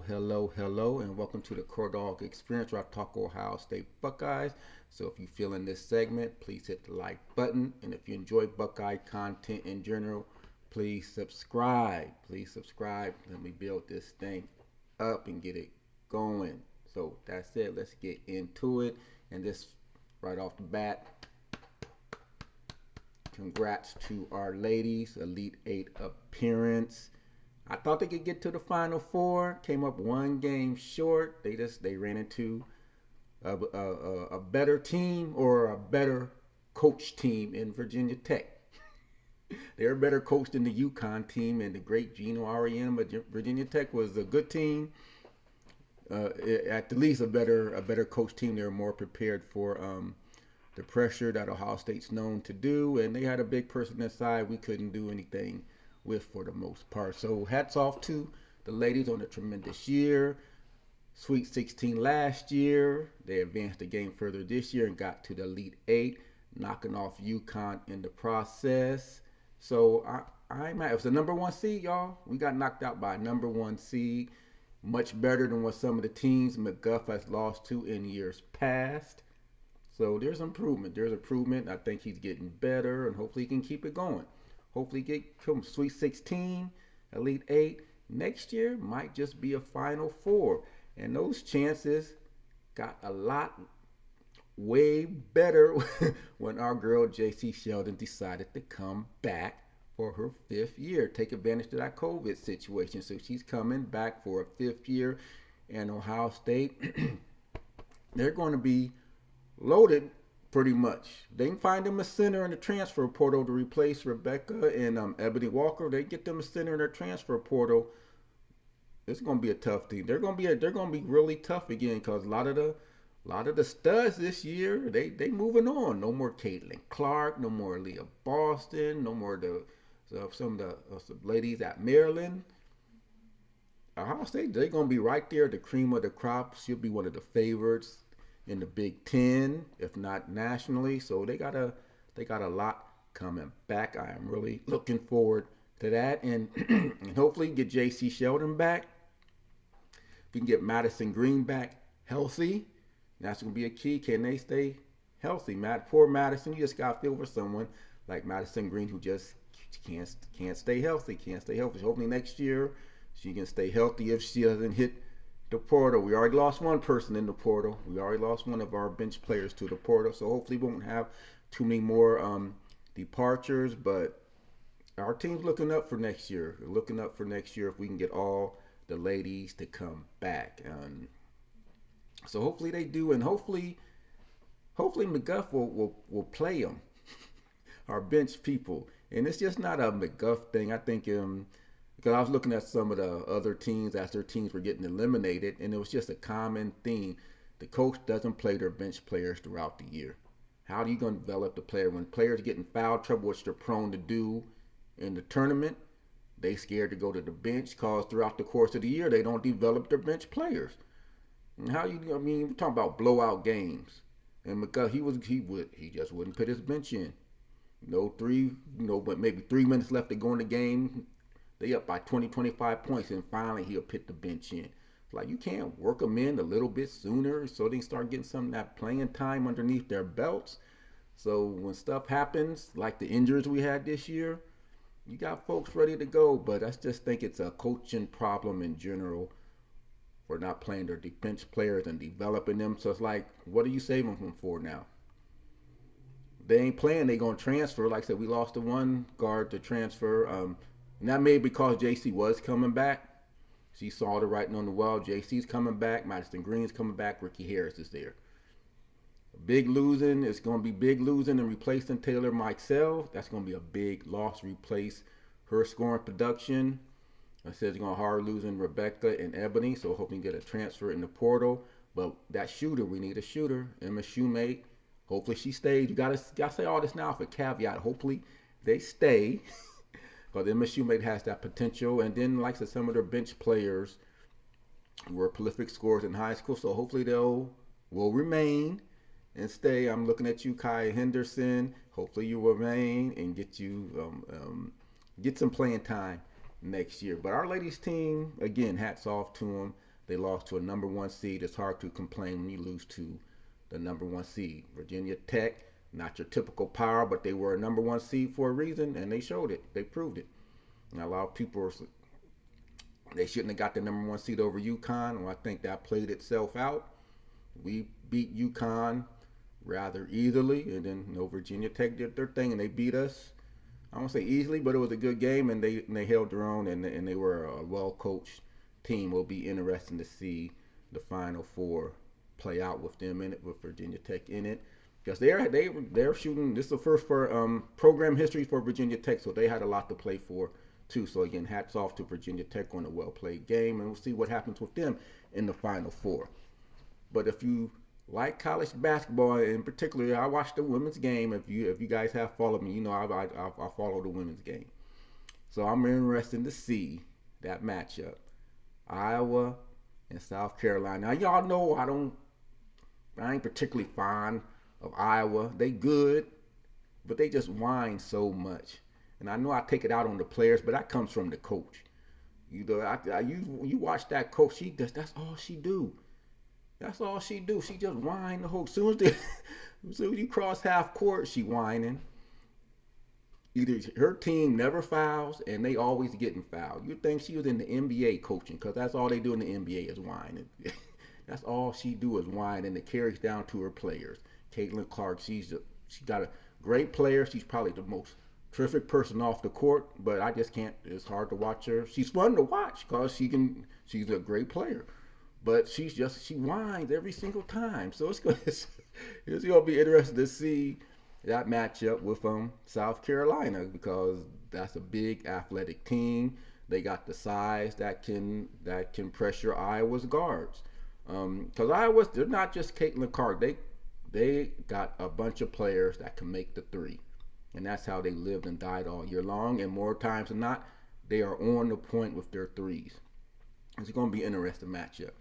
hello, and welcome to the Core Dog Experience where I talk Ohio State Buckeyes. So if you feel in this segment, please hit the like button. And if you enjoy Buckeye content in general, please subscribe. Please subscribe. Let me build this thing up and get it going. So that's it. Let's get into it. And this right off the bat, congrats to our ladies, Elite Eight appearance. I thought they could get to the Final Four. Came up one game short. They ran into a better team or a better coach team in Virginia Tech. They're better coached than the UConn team and the great Gino Ariema. But Virginia Tech was a good team. At the least a better coach team. They were more prepared for the pressure that Ohio State's known to do, and they had a big person inside we couldn't do anything with for the most part. So hats off to the ladies on a tremendous year. Sweet 16 last year. They advanced a game further this year and got to the Elite Eight, knocking off UConn in the process. So it was the number one seed, y'all. We got knocked out by a number one seed. Much better than what some of the teams McGuff has lost to in years past. So there's improvement. There's improvement. I think he's getting better, and hopefully he can keep it going. Hopefully get from Sweet 16, Elite 8. Next year might just be a Final Four. And those chances got a lot way better when our girl JC Sheldon decided to come back for her fifth year. Take advantage of that COVID situation. So she's coming back for a fifth year. And Ohio State, they're going to be loaded pretty much. They can find them a center in the transfer portal to replace Rebecca and Ebony Walker. They get them a center in their transfer portal. It's going to be a tough team. They're going to be really tough again because a lot of the studs this year they moving on. No more Caitlin Clark. No more Leah Boston. No more some of the ladies at Maryland. Ohio State, they're going to be right there, the cream of the crop. She'll be one of the favorites in the Big Ten, if not nationally. So they got a lot coming back. I am really looking forward to that, and and hopefully get J.C. Sheldon back. If we can get Madison Green back healthy, that's going to be a key. Can they stay healthy? Poor Madison, you just got to feel for someone like Madison Green who just can't stay healthy. Can't stay healthy. Hopefully next year she can stay healthy if she doesn't hit the portal. We already lost one person in the portal. We already lost one of our bench players to the portal. So hopefully we won't have too many more departures. But our team's looking up for next year. We're looking up for next year if we can get all the ladies to come back. So hopefully they do, and hopefully McGuff will play them, our bench people. And it's just not a McGuff thing. I think because I was looking at some of the other teams as their teams were getting eliminated, and it was just a common theme. The coach doesn't play their bench players throughout the year. How are you going to develop the player when players get in foul trouble, which they're prone to do in the tournament? They scared to go to the bench because throughout the course of the year they don't develop their bench players. And we're talking about blowout games, and McGuff he just wouldn't put his bench in. But maybe 3 minutes left to go in the game. They up by 20, 25 points, and finally he'll put the bench in. Like, you can't work them in a little bit sooner so they can start getting some of that playing time underneath their belts. So when stuff happens, like the injuries we had this year, you got folks ready to go. But I just think it's a coaching problem in general for not playing their bench players and developing them. So it's like, what are you saving them for now? They ain't playing, they going to transfer. Like I said, we lost the one guard to transfer. And that may be because JC was coming back. She saw the writing on the wall. JC's coming back. Madison Green's coming back. Ricky Harris is there. Big losing. It's going to be big losing and replacing Taylor Mixell. That's going to be a big loss. Replace her scoring production. I said it's going to hard losing Rebecca and Ebony. So hoping to get a transfer in the portal. But that shooter, we need a shooter. Emma Shoemate. Hopefully she stays. You got to say all this now for caveat. Hopefully they stay. Because MSU may has that potential. And then, like I said, some of their bench players were prolific scorers in high school. So hopefully will remain and stay. I'm looking at you, Kai Henderson. Hopefully you remain and get some playing time next year. But our ladies team, again, hats off to them. They lost to a number one seed. It's hard to complain when you lose to the number one seed. Virginia Tech, not your typical power, but they were a number one seed for a reason, and they showed it. They proved it. And a lot of people, they shouldn't have got the number one seed over UConn. And I think that played itself out. We beat UConn rather easily, and then Virginia Tech did their thing, and they beat us. I won't say easily, but it was a good game, and they held their own, and they were a well-coached team. Will be interesting to see the Final Four play out with them in it, with Virginia Tech in it, because they're shooting. This is the first for program history for Virginia Tech, so they had a lot to play for too. So again, hats off to Virginia Tech on a well-played game, and we'll see what happens with them in the Final Four. But if you like college basketball, in particular, I watched the women's game. If you guys have followed me, you know I follow the women's game. So I'm interested to see that matchup, Iowa and South Carolina. Now y'all know I ain't particularly fond of Iowa. They good, but they just whine so much. And I know I take it out on the players, but that comes from the coach. You watch that coach. That's all she do. That's all she do. She just whine the whole. As soon as you cross half court, she whining. Either her team never fouls, and they always getting fouled. You think she was in the NBA coaching, because that's all they do in the NBA is whining. That's all she do is whine, and it carries down to her players. Caitlin Clark, she got a great player. She's probably the most terrific person off the court, but I just can't. It's hard to watch her. She's fun to watch because she's a great player. But she whines every single time. So it's gonna be interesting to see that matchup with South Carolina, because that's a big athletic team. They got the size that can pressure Iowa's guards. Because Iowa's, they're not just Caitlin Clark. They got a bunch of players that can make the three, and that's how they lived and died all year long. And more times than not, they are on the point with their threes. It's going to be an interesting matchup.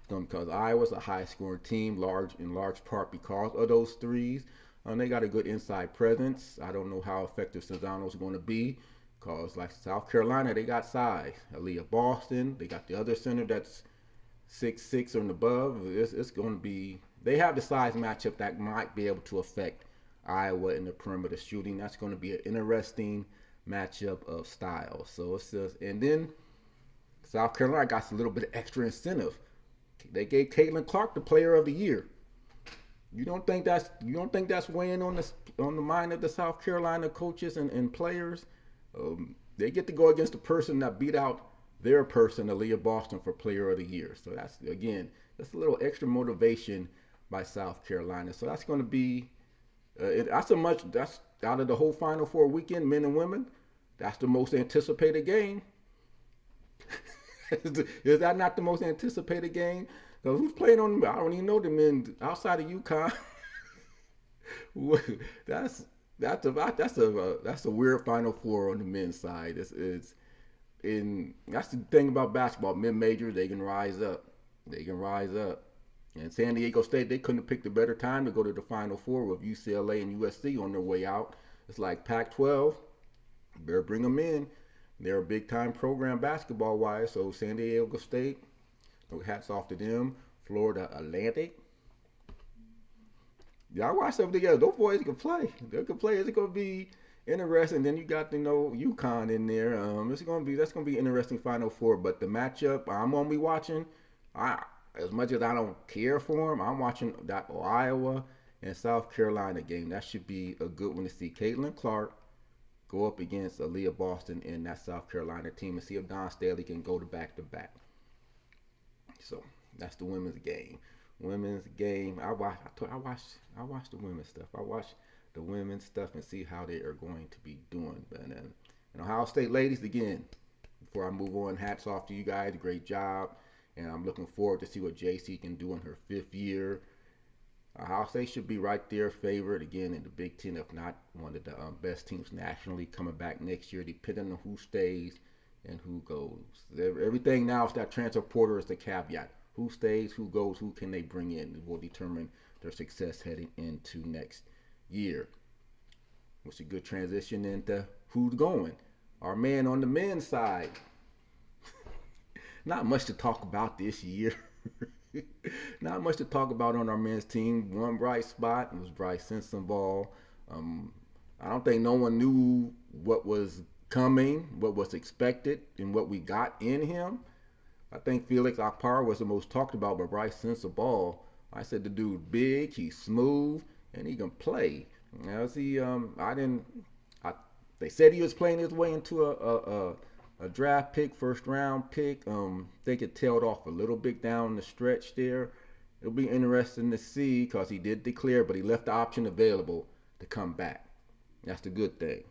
Because Iowa's a high-scoring team, in large part because of those threes. They got a good inside presence. I don't know how effective Sensabaugh is going to be, because like South Carolina, they got size. Aaliyah Boston, they got the other center that's 6'6" and above. It's going to be. They have the size matchup that might be able to affect Iowa in the perimeter shooting. That's going to be an interesting matchup of styles. So it's just, and then South Carolina got a little bit of extra incentive. They gave Caitlin Clark the Player of the Year. You don't think that's weighing on the mind of the South Carolina coaches and players? They get to go against the person that beat out their person, Aaliyah Boston, for Player of the Year. So that's a little extra motivation by South Carolina. So that's going to be that's out of the whole Final Four weekend, men and women. That's the most anticipated game. Is that not the most anticipated game? Because who's playing on? I don't even know the men outside of UConn. that's a weird Final Four on the men's side. That's the thing about basketball. Mid-majors, they can rise up. And San Diego State, they couldn't have picked a better time to go to the Final Four with UCLA and USC on their way out. It's like Pac-12. Better bring them in. They're a big-time program basketball-wise, so San Diego State, hats off to them. Florida Atlantic. Y'all watch them together. Those boys can play. They can play. It's going to be interesting. Then you got, UConn in there. That's going to be interesting Final Four. But the matchup I'm going to be watching, as much as I don't care for them, I'm watching that Iowa and South Carolina game. That should be a good one to see. Caitlin Clark go up against Aaliyah Boston in that South Carolina team and see if Dawn Staley can go to back-to-back. So that's the women's game. I watch the women's stuff. I watch the women's stuff and see how they are going to be doing. But Ohio State ladies, again, before I move on, hats off to you guys. Great job. And I'm looking forward to see what JC can do in her 5th year. Ohio State should be right there, favored again in the Big Ten, if not one of the best teams nationally coming back next year, depending on who stays and who goes. Everything now is that transfer portal is the caveat. Who stays, who goes, who can they bring in? It will determine their success heading into next year. Which is a good transition into who's going. Our man on the men's side. Not much to talk about this year. Not much to talk about on our men's team. One bright spot was Brice Sensabaugh. Um, I don't think no one knew what was coming, what was expected, and what we got in him. I think Felix Akpar was the most talked about, but Brice Sensabaugh, I said the dude's big, he's smooth, and he can play. Now, see, I didn't. I, they said he was playing his way into a draft pick, first round pick. Think it tailed off a little bit down the stretch there. It'll be interesting to see because he did declare, but he left the option available to come back. That's the good thing.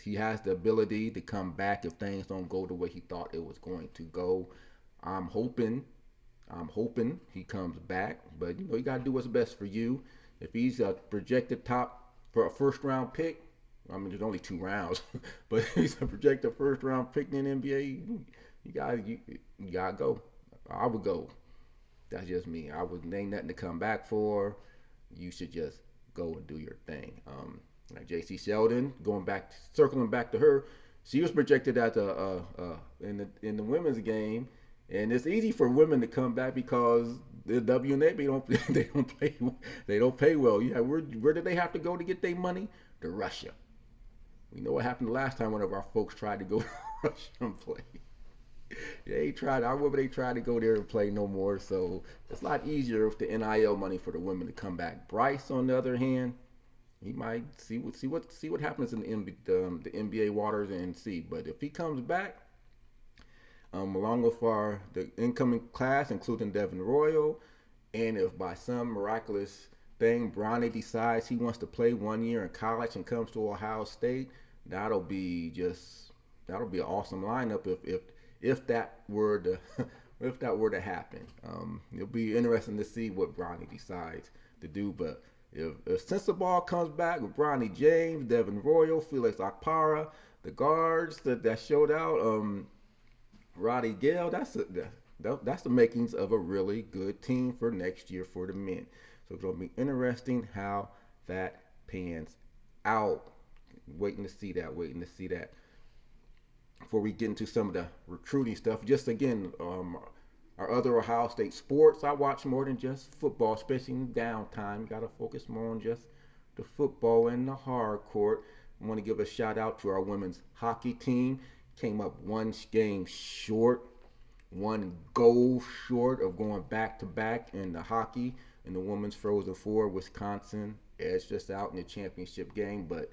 He has the ability to come back if things don't go the way he thought it was going to go. I'm hoping he comes back, but you know you gotta do what's best for you. If he's a projected top for a first round pick, I mean there's only 2 rounds, but if he's a projected first round pick in the NBA, you gotta go. I would go. That's just me. I would ain't nothing to come back for. You should just go and do your thing. Like J.C. Sheldon, circling back to her, she was projected as in the women's game, and it's easy for women to come back because the WNBA they don't pay well. Yeah, where did they have to go to get their money? To Russia. We know what happened the last time one of our folks tried to go to Russia and play. They tried. I remember they tried to go there and play no more. So it's a lot easier with the NIL money for the women to come back. Brice, on the other hand, he might see what happens in the NBA waters and see. But if he comes back, along with the incoming class, including Devin Royal, and if by some miraculous thing Bronny decides he wants to play 1 year in college and comes to Ohio State, that'll be an awesome lineup if that were to if that were to happen. It'll be interesting to see what Bronny decides to do. But if Sensabaugh comes back with Bronny James, Devin Royal, Felix Akpara, the guards that showed out, Roddy Gale, that's the makings of a really good team for next year for the men. So it's going to be interesting how that pans out. Waiting to see that. Before we get into some of the recruiting stuff, just again, our other Ohio State sports, I watch more than just football, especially in downtime. You got to focus more on just the football and the hard court. I want to give a shout out to our women's hockey team. Came up one game short, one goal short of going back to back in the hockey in the women's Frozen Four. Wisconsin edged us out in the championship game, but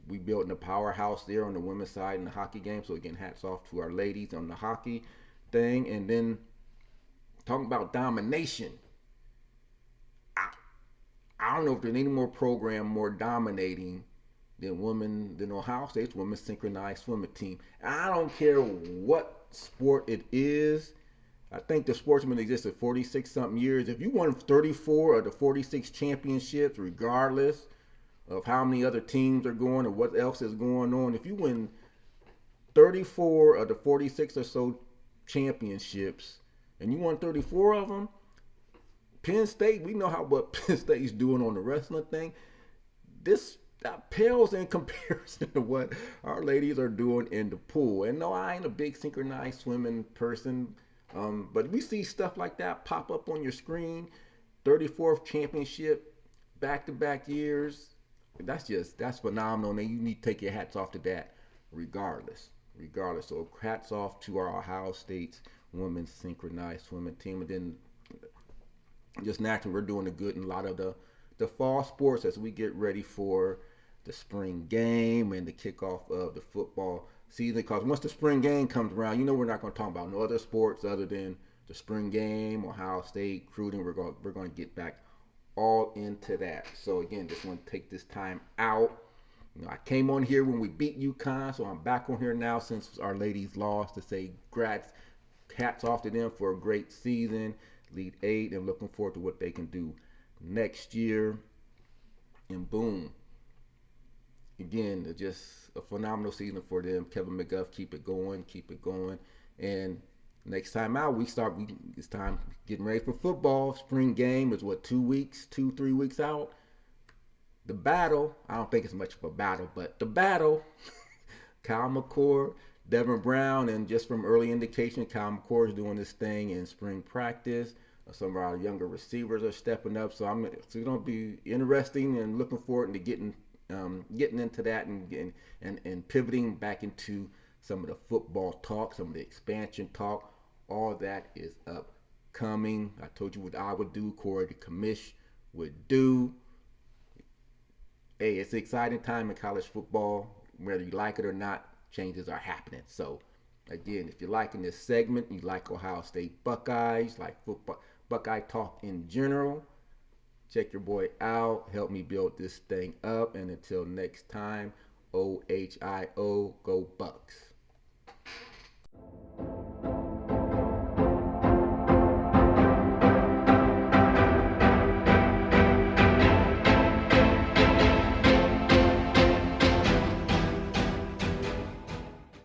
we built a powerhouse there on the women's side in the hockey game. So again, hats off to our ladies on the hockey thing. And then talking about domination, I don't know if there's any more program more dominating than Ohio State's women's synchronized swimming team. And I don't care what sport it is. I think the sportsman existed 46 something years. If you won 34 of the 46 championships, regardless of how many other teams are going or what else is going on, if you win 34 of the 46 or so championships and you won 34 of them, Penn State, we know what Penn State's doing on the wrestling thing. That pales in comparison to what our ladies are doing in the pool. And no, I ain't a big synchronized swimming person, but we see stuff like that pop up on your screen. 34th championship, back-to-back years. That's phenomenal, and you need to take your hats off to that regardless. So hats off to our Ohio State's women's synchronized swimming team. And then just naturally, we're doing good in a lot of the fall sports as we get ready for the spring game and the kickoff of the football season. Because once the spring game comes around, we're not going to talk about no other sports other than the spring game, Ohio State, recruiting. We're going to get back all into that. So again, just want to take this time out. I came on here when we beat UConn, so I'm back on here now since our ladies lost to say hats off to them for a great season, Elite Eight, and looking forward to what they can do next year. And boom, again, just a phenomenal season for them. Kevin McGuff, keep it going. And next time out, it's time getting ready for football. Spring game is 2-3 weeks out. The battle, I don't think it's much of a battle, but the battle, Kyle McCord Devin Brown, and just from early indication, Kyle McCord is doing this thing in spring practice. Some of our younger receivers are stepping up, so it's going to be interesting and looking forward to getting into that and pivoting back into some of the football talk, some of the expansion talk. All that is upcoming. I told you what I would do, Corey the commish would do. Hey, it's an exciting time in college football. Whether you like it or not, changes are happening. So, again, if you're liking this segment, you like Ohio State Buckeyes, like football, Buckeye talk in general, check your boy out. Help me build this thing up. And until next time, OHIO, go Bucks.